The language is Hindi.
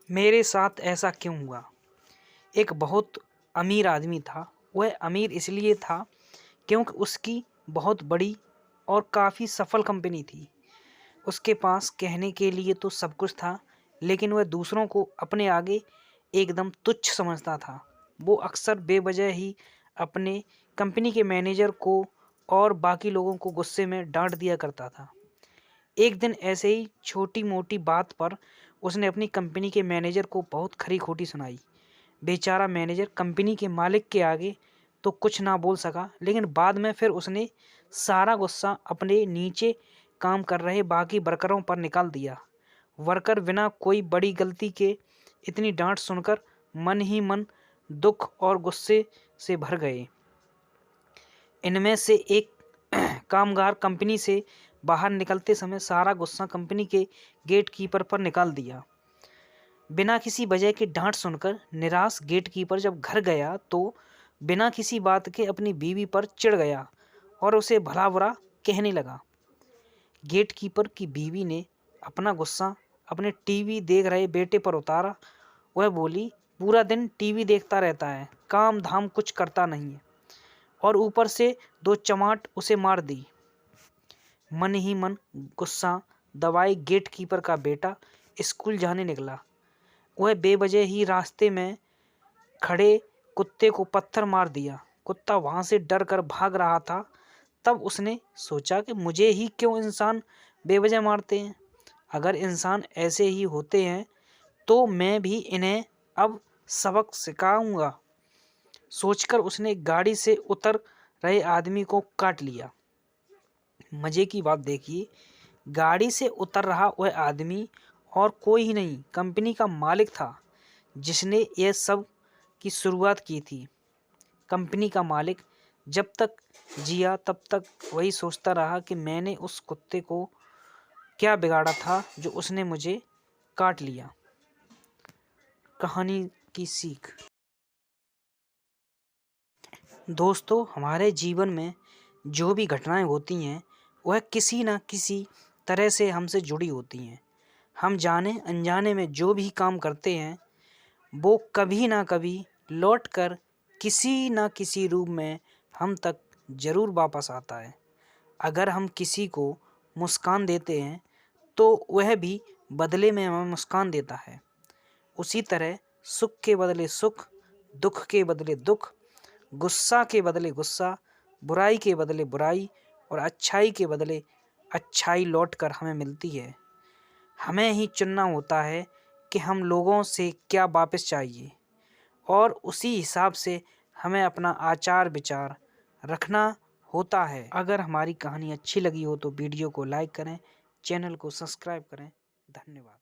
मेरे साथ ऐसा क्यों हुआ। एक बहुत अमीर आदमी था। वह अमीर इसलिए था क्योंकि उसकी बहुत बड़ी और काफ़ी सफल कंपनी थी। उसके पास कहने के लिए तो सब कुछ था, लेकिन वह दूसरों को अपने आगे एकदम तुच्छ समझता था। वो अक्सर बेवजह ही अपने कंपनी के मैनेजर को और बाकी लोगों को गुस्से में डांट दिया करता था। एक दिन ऐसे ही छोटी मोटी बात पर उसने अपनी कंपनी के मैनेजर को बहुत खरी खोटी सुनाई। बेचारा मैनेजर कंपनी के मालिक के आगे तो कुछ ना बोल सका, लेकिन बाद में फिर उसने सारा गुस्सा अपने नीचे काम कर रहे बाकी वर्करों पर निकाल दिया। वर्कर बिना कोई बड़ी गलती के इतनी डांट सुनकर मन ही मन दुख और गुस्से से भर गए। इनमें से एक कामगार कंपनी से बाहर निकलते समय सारा गुस्सा कंपनी के गेट कीपर पर निकाल दिया। बिना किसी वजह की डांट सुनकर निराश गेट कीपर जब घर गया तो बिना किसी बात के अपनी बीवी पर चिढ़ गया और उसे भला बुरा कहने लगा। गेट कीपर की बीवी ने अपना गुस्सा अपने टीवी देख रहे बेटे पर उतारा। वह बोली, पूरा दिन टीवी देखता रहता है, काम धाम कुछ करता नहीं है, और ऊपर से 2 चमाट उसे मार दी। मन ही मन गुस्सा दबाए गेट कीपर का बेटा स्कूल जाने निकला। वह बेवजह ही रास्ते में खड़े कुत्ते को पत्थर मार दिया। कुत्ता वहां से डर कर भाग रहा था। तब उसने सोचा कि मुझे ही क्यों इंसान बेवजह मारते हैं। अगर इंसान ऐसे ही होते हैं तो मैं भी इन्हें अब सबक सिखाऊंगा। सोचकर उसने गाड़ी से उतर रहे आदमी को काट लिया। मजे की बात देखिए, गाड़ी से उतर रहा वह आदमी और कोई ही नहीं, कंपनी का मालिक था जिसने यह सब की शुरुआत की थी। कंपनी का मालिक जब तक जिया तब तक वही सोचता रहा कि मैंने उस कुत्ते को क्या बिगाड़ा था जो उसने मुझे काट लिया। कहानी की सीख। दोस्तों, हमारे जीवन में जो भी घटनाएं होती हैं वह किसी न किसी तरह से हमसे जुड़ी होती हैं। हम जाने अनजाने में जो भी काम करते हैं वो कभी ना कभी लौटकर किसी न किसी रूप में हम तक जरूर वापस आता है। अगर हम किसी को मुस्कान देते हैं तो वह भी बदले में हमें मुस्कान देता है। उसी तरह सुख के बदले सुख, दुख के बदले दुख, गुस्सा के बदले गुस्सा, बुराई के बदले बुराई और अच्छाई के बदले अच्छाई लौटकर हमें मिलती है। हमें ही चुनना होता है कि हम लोगों से क्या वापस चाहिए, और उसी हिसाब से हमें अपना आचार विचार रखना होता है। अगर हमारी कहानी अच्छी लगी हो तो वीडियो को लाइक करें, चैनल को सब्सक्राइब करें। धन्यवाद।